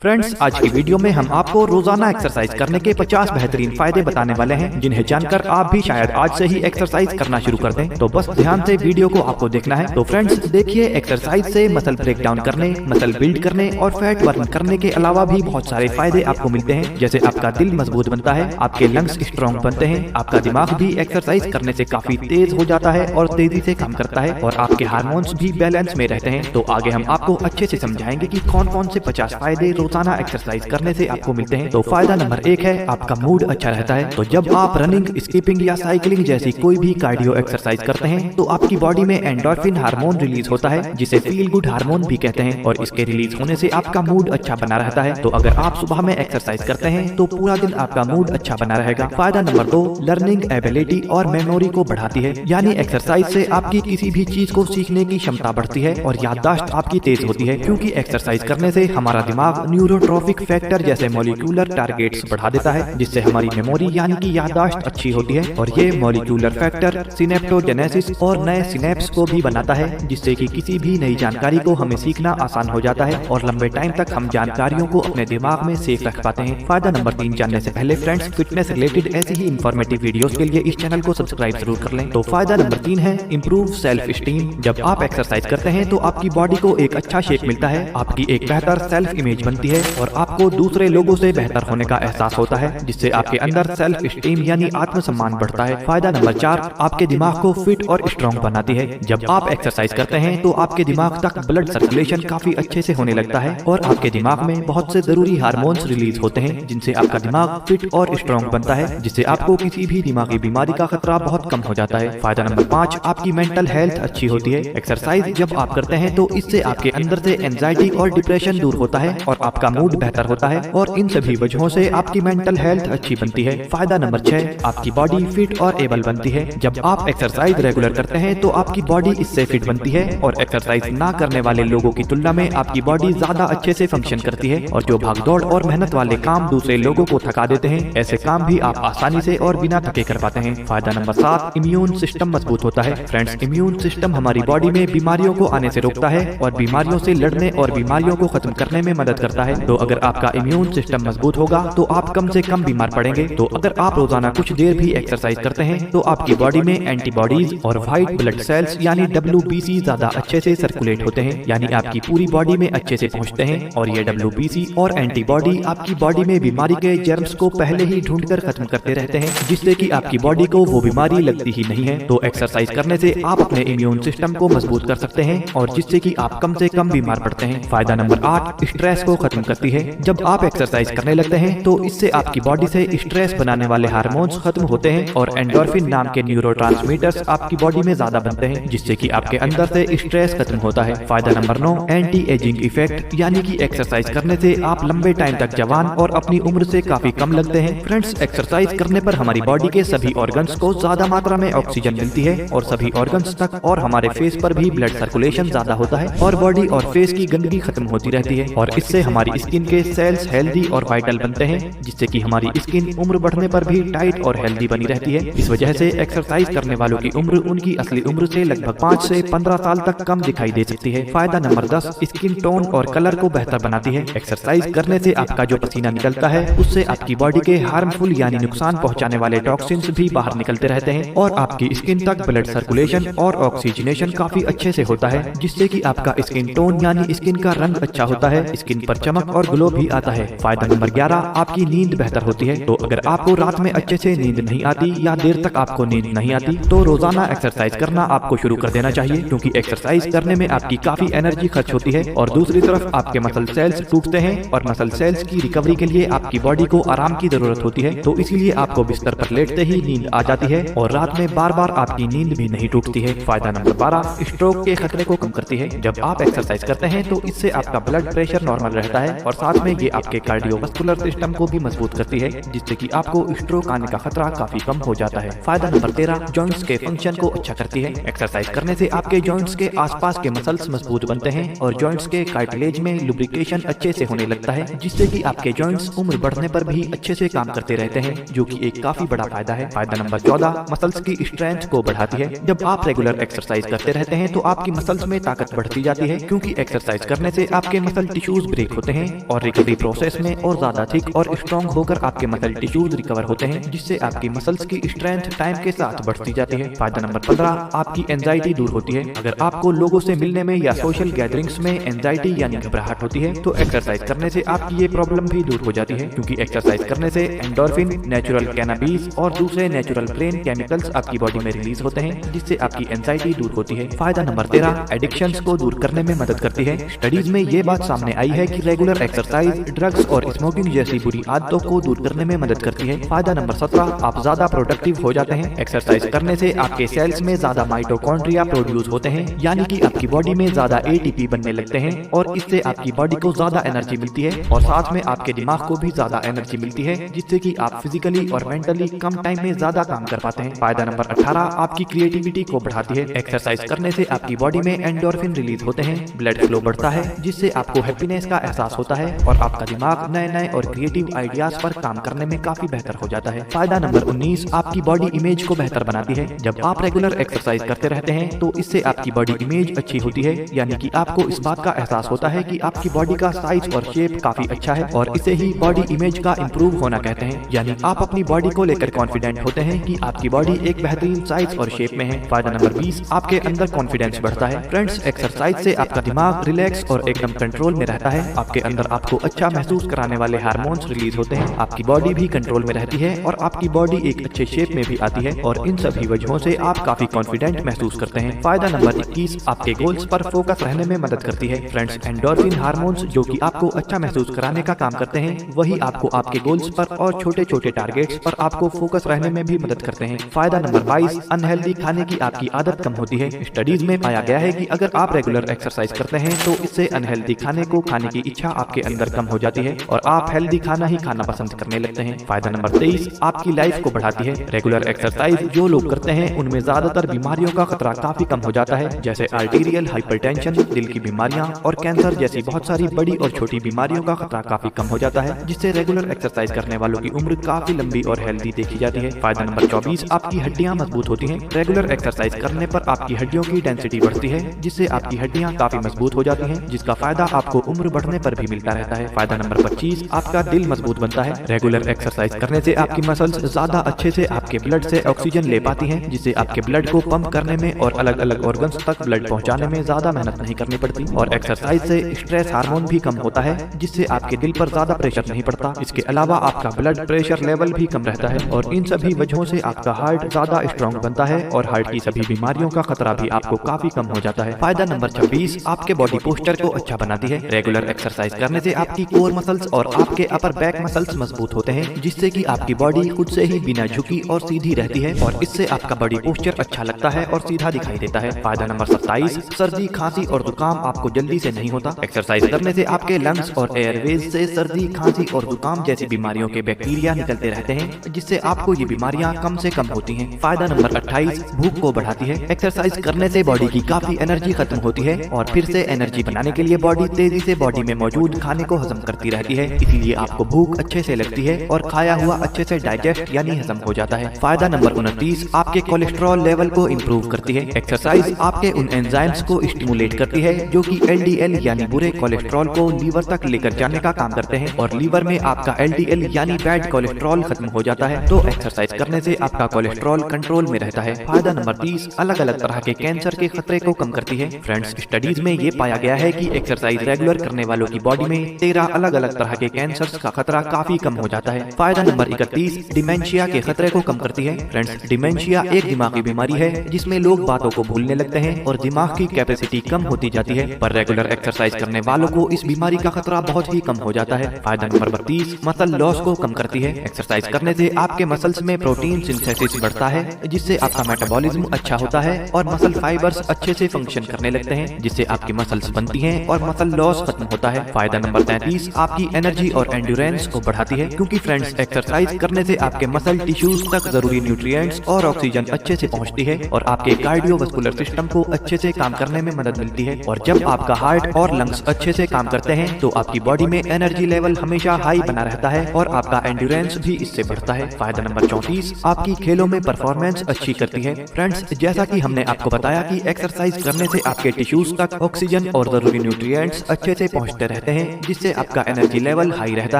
Friends, आज की video में हम आपको रोजाना एक्सरसाइज करने के 50 बेहतरीन फायदे बताने वाले हैं, जिन्हें जानकर आप भी शायद आज से ही एक्सरसाइज करना शुरू कर दें। तो बस ध्यान से वीडियो को आपको देखना है। तो फ्रेंड्स देखिए, एक्सरसाइज से मसल ब्रेक डाउन करने, मसल बिल्ड करने और फैट बर्न करने के अलावा भी बहुत सारे फायदे आपको मिलते हैं। जैसे आपका दिल मजबूत बनता है, आपके लंग्स स्ट्रॉन्ग बनते हैं, आपका दिमाग भी एक्सरसाइज करने से काफी तेज हो जाता है और तेजी से काम करता है, और आपके हार्मोन्स भी बैलेंस में रहते हैं। तो आगे हम आपको अच्छे से समझाएंगे कि कौन कौन से 50 फायदे रोजाना एक्सरसाइज करने से आपको मिलते हैं। तो फायदा नंबर 1 है, आपका मूड अच्छा रहता है। तो जब आप रनिंग, स्कीपिंग या साइकिलिंग जैसी कोई भी कार्डियो एक्सरसाइज करते हैं तो आपकी बॉडी में एंडोर्फिन हार्मोन रिलीज होता है, जिसे फील गुड हार्मोन भी कहते हैं, और इसके रिलीज होने से आपका मूड अच्छा बना रहता है। तो अगर आप सुबह में एक्सरसाइज करते हैं तो पूरा दिन आपका मूड अच्छा बना रहेगा। फायदा नंबर 2, लर्निंग एबिलिटी और मेमोरी को बढ़ाती है। यानी एक्सरसाइज से आपकी किसी भी चीज को सीखने की क्षमता बढ़ती है और याददाश्त आपकी तेज होती है, क्योंकि एक्सरसाइज करने से हमारा दिमाग न्यूरोट्रॉफिक फैक्टर जैसे मॉलिक्यूलर टारगेट्स बढ़ा देता है, जिससे हमारी मेमोरी यानी कि याददाश्त अच्छी होती है। और ये मॉलिक्यूलर फैक्टर सिनेप्टोजेनेसिस और नए सिनेप्स को भी बनाता है, जिससे कि किसी भी नई जानकारी को हमें सीखना आसान हो जाता है और लंबे टाइम तक हम जानकारियों को अपने दिमाग में सेफ रख पाते हैं। फायदा नंबर 3 जानने से पहले फ्रेंड्स, फिटनेस रिलेटेड ऐसी ही इंफॉर्मेटिव वीडियोस के लिए इस चैनल को सब्सक्राइब जरूर कर लें। तो फायदा नंबर 3 है, इम्प्रूव सेल्फ स्टीम। जब आप एक्सरसाइज करते हैं तो आपकी बॉडी को एक अच्छा शेप मिलता है, आपकी एक बेहतर सेल्फ इमेज बनती है और आपको दूसरे लोगों से बेहतर होने का एहसास होता है, जिससे आपके अंदर सेल्फ स्टीम यानी आत्मसम्मान बढ़ता है। फायदा नंबर 4, आपके दिमाग को फिट और स्ट्रॉन्ग बनाती है। जब आप एक्सरसाइज करते हैं तो आपके दिमाग तक ब्लड सर्कुलेशन काफी अच्छे से होने लगता है और आपके दिमाग में बहुत से जरूरी हार्मोन्स रिलीज होते हैं, जिनसे आपका दिमाग फिट और स्ट्रॉन्ग बनता है, जिससे आपको किसी भी दिमागी बीमारी का खतरा बहुत कम हो जाता है। फायदा नंबर 5, आपकी मेंटल हेल्थ अच्छी होती है। एक्सरसाइज जब आप करते हैं तो इससे आपके अंदर से एंजाइटी और डिप्रेशन दूर होता है और आपका मूड बेहतर होता है, और इन सभी वजहों से आपकी मेंटल हेल्थ अच्छी बनती है। फायदा नंबर 6, आपकी बॉडी फिट और एबल बनती है। जब आप एक्सरसाइज रेगुलर करते हैं तो आपकी बॉडी इससे फिट बनती है, और एक्सरसाइज ना करने वाले लोगों की तुलना में आपकी बॉडी ज्यादा अच्छे से फंक्शन करती है, और जो भागदौड़ और मेहनत वाले काम दूसरे लोगों को थका देते हैं, ऐसे काम भी आप आसानी से और बिना थके कर पाते हैं। फायदा नंबर 7, इम्यून सिस्टम मजबूत होता है। फ्रेंड्स, इम्यून सिस्टम हमारी बॉडी में बीमारियों को आने से रोकता है और बीमारियों से लड़ने और बीमारियों को खत्म करने में मदद करता है। तो अगर आपका इम्यून सिस्टम मजबूत होगा तो आप कम से कम बीमार पड़ेंगे। तो अगर आप रोजाना कुछ देर भी एक्सरसाइज करते हैं तो आपकी बॉडी में एंटीबॉडीज और व्हाइट ब्लड सेल्स यानी WBC ज्यादा अच्छे से सर्कुलेट होते हैं, यानी आपकी पूरी बॉडी में अच्छे से पहुंचते हैं, और ये WBC और एंटीबॉडी आपकी बॉडी में बीमारी के जर्म्स को पहले ही ढूंढकर खत्म करते रहते हैं, जिससे कि आपकी बॉडी को वो बीमारी लगती ही नहीं है। तो एक्सरसाइज करने से आप अपने इम्यून सिस्टम को मजबूत कर सकते हैं, और जिससे कि आप कम से कम बीमार पड़ते हैं। फायदा नंबर 8, स्ट्रेस को खत्म करती है। जब आप एक्सरसाइज करने लगते हैं तो इससे आपकी बॉडी से स्ट्रेस बनाने वाले हार्मोन्स खत्म होते हैं और एंडोर्फिन नाम के न्यूरोट्रांसमीटर्स आपकी बॉडी में ज्यादा बनते हैं, जिससे कि आपके अंदर से स्ट्रेस खत्म होता है। फायदा नंबर 9, एंटी एजिंग इफेक्ट, यानी कि एक्सरसाइज करने से आप लंबे टाइम तक जवान और अपनी उम्र से काफी कम लगते हैं। फ्रेंड्स, एक्सरसाइज करने पर हमारी बॉडी के सभी ऑर्गन्स को ज्यादा मात्रा में ऑक्सीजन मिलती है और सभी ऑर्गन्स तक और हमारे फेस पर भी ब्लड सर्कुलेशन ज्यादा होता है और बॉडी और फेस की गंदगी खत्म होती रहती है, और इससे हमारी स्किन के सेल्स हेल्दी और वाइटल बनते हैं, जिससे कि हमारी स्किन उम्र बढ़ने पर भी टाइट और हेल्दी बनी रहती है। इस वजह से एक्सरसाइज करने वालों की उम्र उनकी असली उम्र से लगभग 5 से 15 साल तक कम दिखाई दे सकती है। फायदा नंबर 10, स्किन टोन और कलर को बेहतर बनाती है। एक्सरसाइज करने से आपका जो पसीना निकलता है उससे आपकी बॉडी के हार्मफुल यानी नुकसान पहुंचाने वाले टॉक्सिन्स भी बाहर निकलते रहते हैं, और आपकी स्किन तक ब्लड सर्कुलेशन और ऑक्सीजनेशन काफी अच्छे से होता है, जिससे कि आपका स्किन टोन यानी स्किन का रंग अच्छा होता है, स्किन पर चमक और ग्लो भी आता है। फायदा नंबर 11, आपकी नींद बेहतर होती है। तो अगर आपको रात में अच्छे से नींद नहीं आती या देर तक आपको नींद नहीं आती तो रोजाना एक्सरसाइज करना आपको शुरू कर देना चाहिए, क्योंकि एक्सरसाइज करने में आपकी काफी एनर्जी खर्च होती है, और दूसरी तरफ आपके मसल सेल्स टूटते हैं, और मसल सेल्स की रिकवरी के लिए आपकी बॉडी को आराम की जरूरत होती है। तो इसीलिए आपको बिस्तर पर लेटते ही नींद आ जाती है और रात में बार बार आपकी नींद भी नहीं टूटती है। फायदा नंबर 12, स्ट्रोक के खतरे को कम करती है। जब आप एक्सरसाइज करते हैं तो इससे आपका ब्लड प्रेशर नॉर्मल रहता है, और साथ में ये आपके कार्डियोवास्कुलर सिस्टम को भी मजबूत करती है, जिससे कि आपको स्ट्रोक आने का खतरा काफी कम हो जाता है। फायदा नंबर 13, जॉइंट्स के फंक्शन को अच्छा करती है। एक्सरसाइज करने से आपके जॉइंट्स के आसपास के मसल्स मजबूत बनते हैं और जॉइंट्स के कार्टिलेज में लुब्रिकेशन अच्छे से होने लगता है, जिससे कि आपके जॉइंट्स उम्र बढ़ने पर भी अच्छे से काम करते रहते हैं, जो कि एक काफी बड़ा फायदा है। फायदा नंबर 14, मसल्स की स्ट्रेंथ को बढ़ाती है। जब आप रेगुलर एक्सरसाइज करते रहते हैं तो आपकी मसल्स में ताकत बढ़ती जाती है, क्योंकि एक्सरसाइज करने से आपके मसल टिश्यूज ब्रेक होते होते हैं और रिकवरी प्रोसेस में और ज्यादा थिक और स्ट्रॉन्ग होकर आपके मसल टिश्यूज रिकवर होते हैं, जिससे आपकी मसल्स की स्ट्रेंथ टाइम के साथ बढ़ती जाती है। फायदा नंबर 15, आपकी एंजाइटी दूर होती है। अगर आपको लोगों से मिलने में या सोशल गैदरिंग्स में एंजाइटी यानी घबराहट होती है तो एक्सरसाइज करने से आपकी ये प्रॉब्लम भी दूर हो जाती है, क्योंकि एक्सरसाइज करने से एंडोर्फिन, नेचुरल कैनाबीस और दूसरे नेचुरल ब्रेन केमिकल्स आपकी बॉडी में रिलीज होते हैं, जिससे आपकी एंजाइटी दूर होती है। फायदा नंबर 13, एडिक्शंस को दूर करने में मदद करती है। स्टडीज में ये बात सामने आई है कि रेगुलर एक्सरसाइज ड्रग्स और स्मोकिंग जैसी बुरी आदतों को दूर करने में मदद करती है। फायदा नंबर 17, आप ज्यादा प्रोडक्टिव हो जाते हैं। एक्सरसाइज करने से आपके सेल्स में ज्यादा माइटोकॉन्ड्रिया प्रोड्यूस होते हैं, यानी कि आपकी बॉडी में ज्यादा एटीपी बनने लगते हैं और इससे आपकी बॉडी को ज्यादा एनर्जी मिलती है और साथ में आपके दिमाग को भी ज्यादा एनर्जी मिलती है, जिससे कि आप फिजिकली और मेंटली कम टाइम में ज्यादा काम कर पाते हैं। फायदा नंबर 18, आपकी क्रिएटिविटी को बढ़ाती है। एक्सरसाइज करने से आपकी बॉडी में एंडोर्फिन रिलीज होते हैं, ब्लड फ्लो बढ़ता है, जिससे आपको हैप्पीनेस का एहसास होता है और आपका दिमाग नए नए और क्रिएटिव आइडियाज पर काम करने में काफी बेहतर हो जाता है। फायदा नंबर 19, आपकी बॉडी इमेज को बेहतर बनाती है। जब आप रेगुलर एक्सरसाइज करते रहते हैं तो इससे आपकी बॉडी इमेज अच्छी होती है, यानी कि आपको इस बात का एहसास होता है कि आपकी बॉडी का साइज और शेप काफी अच्छा है और इसे ही बॉडी इमेज का इंप्रूव होना कहते हैं, यानी आप अपनी बॉडी को लेकर कॉन्फिडेंट होते हैं कि आपकी बॉडी एक बेहतरीन साइज और शेप में है। फायदा नंबर 20, आपके अंदर कॉन्फिडेंस बढ़ता है। फ्रेंड्स, एक्सरसाइज से आपका दिमाग रिलैक्स और एकदम कंट्रोल में रहता है। आपके अंदर आपको अच्छा महसूस कराने वाले हार्मोन्स रिलीज होते हैं, आपकी बॉडी भी कंट्रोल में रहती है और आपकी बॉडी एक अच्छे शेप में भी आती है और इन सभी वजहों से आप काफी कॉन्फिडेंट महसूस करते हैं। फायदा नंबर 21, आपके गोल्स पर फोकस रहने में मदद करती है। फ्रेंड्स, एंडोर्फिन हार्मोन्स जो कि आपको अच्छा महसूस कराने का काम करते हैं, वही आपको आपके गोल्स पर और छोटे छोटे टारगेट्स पर आपको फोकस रहने में भी मदद करते हैं। फायदा नंबर 22, अनहेल्दी खाने की आपकी आदत कम होती है। स्टडीज में पाया गया है कि अगर आप रेगुलर एक्सरसाइज करते हैं तो इससे अनहेल्दी खाने को खाने की इच्छा आपके अंदर कम हो जाती है और आप हेल्दी खाना ही खाना पसंद करने लगते हैं। फायदा नंबर 23, आपकी लाइफ को बढ़ाती है। रेगुलर एक्सरसाइज जो लोग करते हैं उनमें ज्यादातर बीमारियों का खतरा काफी कम हो जाता है, जैसे आर्टीरियल हाइपरटेंशन, दिल की बीमारियां और कैंसर जैसी बहुत सारी बड़ी और छोटी बीमारियों का खतरा काफी कम हो जाता है, जिससे रेगुलर एक्सरसाइज करने वालों की उम्र काफी लंबी और हेल्दी देखी जाती है। फायदा नंबर 24, आपकी हड्डियां मजबूत होती हैं। रेगुलर एक्सरसाइज करने पर आपकी हड्डियों की डेंसिटी बढ़ती है, जिससे आपकी हड्डियां काफी मजबूत हो जाती हैं, जिसका फायदा आपको उम्र बढ़ने पर भी मिलता रहता है। फायदा नंबर 25, आपका दिल मजबूत बनता है। रेगुलर एक्सरसाइज करने से आपकी मसल्स ज्यादा अच्छे से आपके ब्लड से ऑक्सीजन ले पाती हैं, जिससे आपके ब्लड को पंप करने में और अलग अलग ऑर्गन्स तक ब्लड पहुंचाने में ज्यादा मेहनत नहीं करनी पड़ती और एक्सरसाइज से स्ट्रेस हार्मोन भी कम होता है, जिससे आपके दिल पर ज्यादा प्रेशर नहीं पड़ता। इसके अलावा आपका ब्लड प्रेशर लेवल भी कम रहता है और इन सभी वजहों से आपका हार्ट ज्यादा स्ट्रॉन्ग बनता है और हार्ट की सभी बीमारियों का खतरा भी आपको काफी कम हो जाता है। फायदा नंबर 26, आपके बॉडी पोस्चर को अच्छा बनाती है। रेगुलर एक्सरसाइज करने से आपकी कोर मसल्स और आपके अपर बैक मसल्स मजबूत होते हैं, जिससे कि आपकी बॉडी खुद से ही बिना झुकी और सीधी रहती है और इससे आपका बॉडी पोस्चर अच्छा लगता है और सीधा दिखाई देता है। फायदा नंबर 27, सर्दी, खांसी और जुकाम आपको जल्दी से नहीं होता। एक्सरसाइज करने से आपके लंग्स और एयरवेज से सर्दी, खांसी और जुकाम जैसी बीमारियों के बैक्टीरिया निकलते रहते हैं, जिससे आपको ये बीमारियां कम से कम होती हैं। फायदा नंबर 28, भूख को बढ़ाती है। एक्सरसाइज करने से बॉडी की काफी एनर्जी खत्म होती है और फिर से एनर्जी बनाने के लिए बॉडी तेजी से बॉडी में मौजूद खाने को हजम करती रहती है, इसलिए आपको भूख अच्छे से लगती है और खाया हुआ अच्छे से डाइजेस्ट यानी हजम हो जाता है। फायदा नंबर 29, आपके कोलेस्ट्रॉल लेवल को इम्प्रूव करती है। एक्सरसाइज आपके उन एंजाइम्स को स्टिमुलेट करती है जो कि LDL यानी बुरे कोलेस्ट्रॉल को लीवर तक लेकर जाने का काम करते हैं और लीवर में आपका LDL यानी बैड कोलेस्ट्रॉल खत्म हो जाता है, तो एक्सरसाइज करने से आपका कोलेस्ट्रॉल कंट्रोल में रहता है। फायदा नंबर 30, अलग अलग तरह के कैंसर के खतरे को कम करती है। फ्रेंड्स, स्टडीज में ये पाया गया है कि एक्सरसाइज रेगुलर करने वालों की बॉडी में 13 अलग अलग तरह के कैंसर का खतरा काफी कम हो जाता है। फायदा नंबर 31, डिमेंशिया के खतरे को कम करती है। फ्रेंड्स, डिमेंशिया एक दिमागी बीमारी है जिसमें लोग बातों को भूलने लगते हैं और दिमाग की कैपेसिटी कम होती जाती है, पर रेगुलर एक्सरसाइज करने वालों को इस बीमारी का खतरा बहुत ही कम हो जाता है। फायदा नंबर 32, मसल लॉस को कम करती है। एक्सरसाइज करने से आपके मसल्स में प्रोटीन सिंथेसिस बढ़ता है, जिससे आपका मेटाबॉलिज्म अच्छा होता है और मसल फाइबर्स अच्छे से फंक्शन करने लगते हैं, जिससे आपकी मसल्स बनती हैं और मसल लॉस खत्म होता है। फायदा नंबर 33, आपकी एनर्जी और एंड्योरेंस को बढ़ाती है, क्योंकि फ्रेंड्स एक्सरसाइज करने से आपके मसल टिश्यूज तक तक जरूरी न्यूट्रिएंट्स और ऑक्सीजन अच्छे से पहुंचती है और आपके कार्डियोवास्कुलर सिस्टम को अच्छे से काम करने में मदद मिलती है। और जब आपका हार्ट और लंग्स अच्छे से काम करते हैं तो आपकी बॉडी में एनर्जी लेवल हमेशा हाई बना रहता है और आपका एंड्योरेंस भी इससे बढ़ता है। फायदा नंबर 34, आपकी खेलों में परफॉर्मेंस अच्छी करती है। फ्रेंड्स, जैसा कि हमने आपको बताया कि एक्सरसाइज करने से आपके टिश्यूज तक ऑक्सीजन और जरूरी न्यूट्रिएंट्स अच्छे से पहुंचते रहते हैं, जिससे आपका एनर्जी लेवल हाई रहता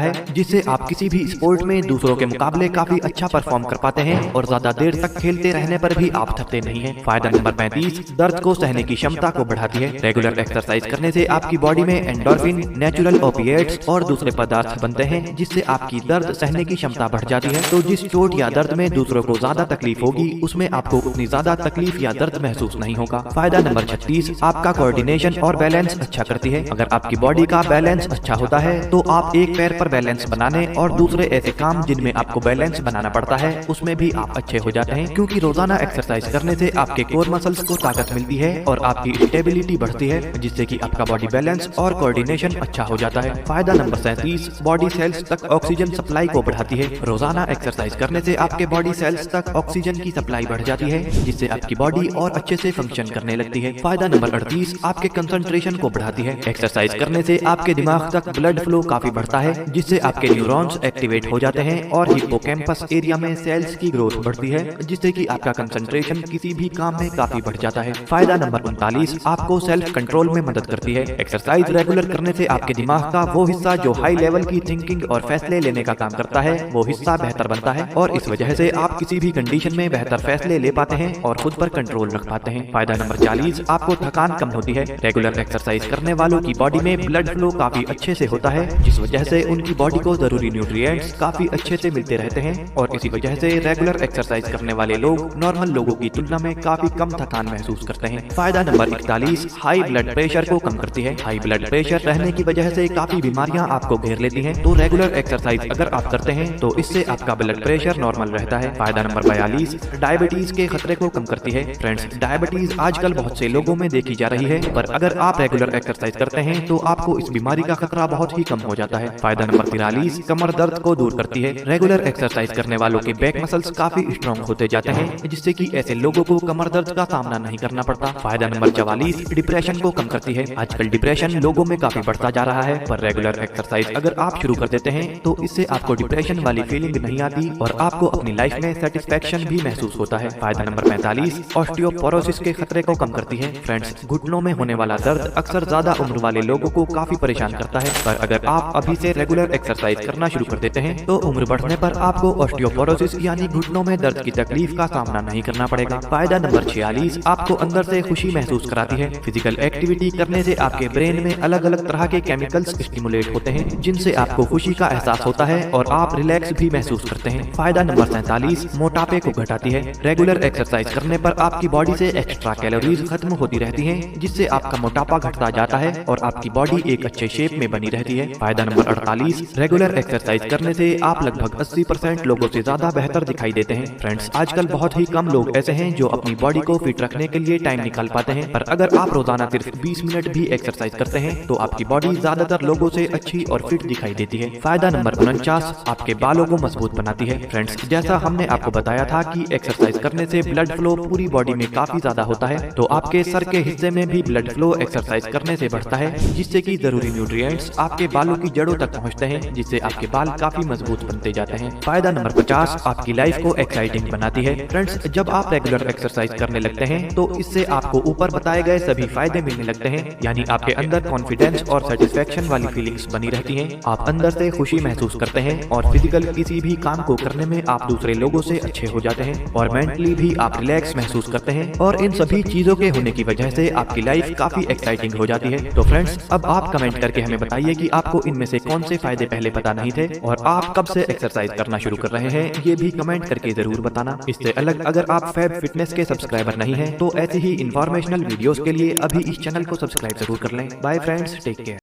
है, जिससे आप किसी भी स्पोर्ट में दूसरों के मुकाबले काफी अच्छा परफॉर्म कर पाते हैं और ज्यादा देर तक खेलते रहने पर भी आप थकते नहीं हैं। फायदा नंबर 35, दर्द को सहने की क्षमता को बढ़ाती है। रेगुलर एक्सरसाइज करने से आपकी बॉडी में एंडोर्फिन, नेचुरल ओपिएट्स और दूसरे पदार्थ बनते हैं, जिससे आपकी दर्द सहने की क्षमता बढ़ जाती है। तो जिस चोट या दर्द में दूसरों को ज्यादा तकलीफ होगी, उसमें आपको उतनी ज्यादा तकलीफ या दर्द महसूस नहीं होगा। फायदा नंबर 36, आपका कोऑर्डिनेशन और बैलेंस अच्छा करती है। अगर आपकी बॉडी का बैलेंस अच्छा होता है तो आप एक पैर पर बैलेंस बनाने और दूसरे ऐसे काम जिनमें आपको बैलेंस बनाना पड़ता है उसमें भी आप अच्छे हो जाते हैं, क्योंकि रोजाना एक्सरसाइज करने से आपके कोर मसल्स को ताकत मिलती है और आपकी स्टेबिलिटी बढ़ती है, जिससे कि आपका बॉडी बैलेंस और कोऑर्डिनेशन अच्छा हो जाता है। फायदा नंबर 37, बॉडी सेल्स तक ऑक्सीजन सप्लाई को बढ़ाती है। रोजाना एक्सरसाइज करने से आपके बॉडी सेल्स तक ऑक्सीजन की सप्लाई बढ़ जाती है, जिससे आपकी बॉडी और अच्छे से फंक्शन करने लगती है। फायदा नंबर 38, आपके कंसंट्रेशन को बढ़ाती है। एक्सरसाइज करने से आपके दिमाग तक ब्लड फ्लो काफी बढ़ता है, जिससे आपके न्यूरॉन्स एक्टिवेट हो जाते हैं और हिप्पोकैम्पस एरिया में सेल्स की ग्रोथ बढ़ती है, जिससे कि आपका कंसंट्रेशन किसी भी काम में काफी बढ़ जाता है। फायदा नंबर 39, आपको सेल्फ कंट्रोल में मदद करती है। एक्सरसाइज रेगुलर करने से आपके दिमाग का वो हिस्सा जो हाई लेवल की थिंकिंग और फैसले लेने का काम करता है, वो हिस्सा बेहतर बनता है और इस वजह से आप किसी भी कंडीशन में बेहतर फैसले ले पाते हैं और खुद पर कंट्रोल रख पाते हैं। फायदा नंबर 40, आपको थकान कम होती है। रेगुलर एक्सरसाइज करने वालों की बॉडी में ब्लड फ्लो काफी अच्छे से होता है, जिस वजह से उनकी बॉडी को जरूरी न्यूट्रिएंट्स काफी अच्छे से मिलते रहते हैं और इसी वजह से रेगुलर एक्सरसाइज करने वाले लोग नॉर्मल लोगों की तुलना में काफी कम थकान महसूस करते हैं। फायदा नंबर 41, हाई ब्लड प्रेशर को कम करती है। हाई ब्लड प्रेशर रहने की वजह से काफी बीमारियां आपको घेर लेती हैं, तो रेगुलर एक्सरसाइज अगर आप करते हैं तो इससे आपका ब्लड प्रेशर नॉर्मल रहता है। फायदा नंबर 42, डायबिटीज के खतरे को कम करती है। फ्रेंड्स, डायबिटीज आजकल बहुत से लोगों में देखी जा रही है, पर अगर आप रेगुलर एक्सरसाइज करते हैं तो आपको इस बीमारी का खतरा बहुत ही कम हो जाता है। फायदा नंबर 43, कमर दर्द को दूर करती है। रेगुलर एक्सरसाइज करने वालों के बैक मसल्स काफी स्ट्रॉन्ग होते जाते हैं, जिससे कि ऐसे लोगों को कमर दर्द का सामना नहीं करना पड़ता। फायदा नंबर 44, डिप्रेशन को कम करती है। आजकल डिप्रेशन लोगों में काफी बढ़ता जा रहा है, पर रेगुलर एक्सरसाइज अगर आप शुरू कर देते हैं तो इससे आपको डिप्रेशन वाली फीलिंग नहीं आती और आपको अपनी लाइफ में सेटिस्फेक्शन भी महसूस होता है। फायदा नंबर 45, ऑस्टियोपोरोसिस के खतरे को कम करती है। फ्रेंड्स, घुटनों में होने वाला दर्द अक्सर ज्यादा उम्र वाले लोगों को काफी परेशान करता है, पर अगर आप अभी से रेगुलर एक्सरसाइज करना शुरू कर देते हैं तो उम्र बढ़ने पर आपको ऑस्टियोपोरोसिस यानी घुटनों में दर्द की तकलीफ का सामना नहीं करना पड़ेगा। फायदा नंबर 46, आपको अंदर से खुशी महसूस कराती है। फिजिकल एक्टिविटी करने से आपके ब्रेन में अलग अलग तरह के केमिकल्स स्टिमुलेट होते हैं, जिनसे आपको खुशी का एहसास होता है और आप रिलैक्स भी महसूस करते हैं। फायदा नंबर 47, मोटापे को घटाती है। रेगुलर एक्सरसाइज करने पर आपकी बॉडी से एक्स्ट्रा कैलोरीज खत्म होती रहती हैं, जिससे आपका मोटापा घटता जाता है और आपकी बॉडी एक अच्छे शेप में बनी रहती है। फायदा नंबर 48, रेगुलर एक्सरसाइज करने से आप लगभग 80% लोगों से ज्यादा बेहतर दिखाई देते हैं। फ्रेंड्स, आजकल बहुत ही कम लोग ऐसे हैं जो अपनी बॉडी को फिट रखने के लिए टाइम निकाल पाते हैं, पर अगर आप रोजाना सिर्फ 20 मिनट भी एक्सरसाइज करते हैं तो आपकी बॉडी ज्यादातर लोगों से अच्छी और फिट दिखाई देती है। फायदा नंबर 49, आपके बालों को मजबूत बनाती है। फ्रेंड्स, जैसा हमने आपको बताया था कि एक्सरसाइज करने से ब्लड फ्लो पूरी बॉडी में काफी ज्यादा होता है, तो आपके सर के हिस्से में भी ब्लड फ्लो एक्सरसाइज करने से बढ़ता है, जिससे कि जरूरी न्यूट्रिएंट्स आपके बालों की जड़ों तक पहुंचते हैं, जिससे आपके बाल काफी मजबूत बनते जाते हैं। फायदा नंबर 50, आपकी लाइफ को एक्साइटिंग बनाती है। फ्रेंड्स, जब आप रेगुलर एक्सरसाइज करने लगते हैं तो इससे आपको ऊपर बताए गए सभी फायदे मिलने लगते हैं, यानी आपके अंदर कॉन्फिडेंस और सेटिस्फेक्शन वाली फीलिंग्स बनी रहती हैं। आप अंदर से खुशी महसूस करते हैं और फिजिकल किसी भी काम को करने में आप दूसरे लोगों से अच्छे हो जाते हैं और मेंटली भी आप रिलैक्स महसूस करते हैं, और इन सभी चीजों के होने की वजह से आपकी लाइफ काफी एक्साइटिंग हो जाती है। तो फ्रेंड्स, अब आप कमेंट करके हमें बताइए कि आपको इनमें से कौन से फायदे पहले पता नहीं थे और आप कब से एक्सरसाइज करना शुरू कर रहे हैं, ये भी कमेंट करके जरूर बताना। इससे अलग अगर आप फैब फिटनेस के सब्सक्राइबर नहीं हैं तो ऐसी ही इंफॉर्मेशनल वीडियोस के लिए अभी इस चैनल को सब्सक्राइब जरूर कर लें। Bye friends, take care.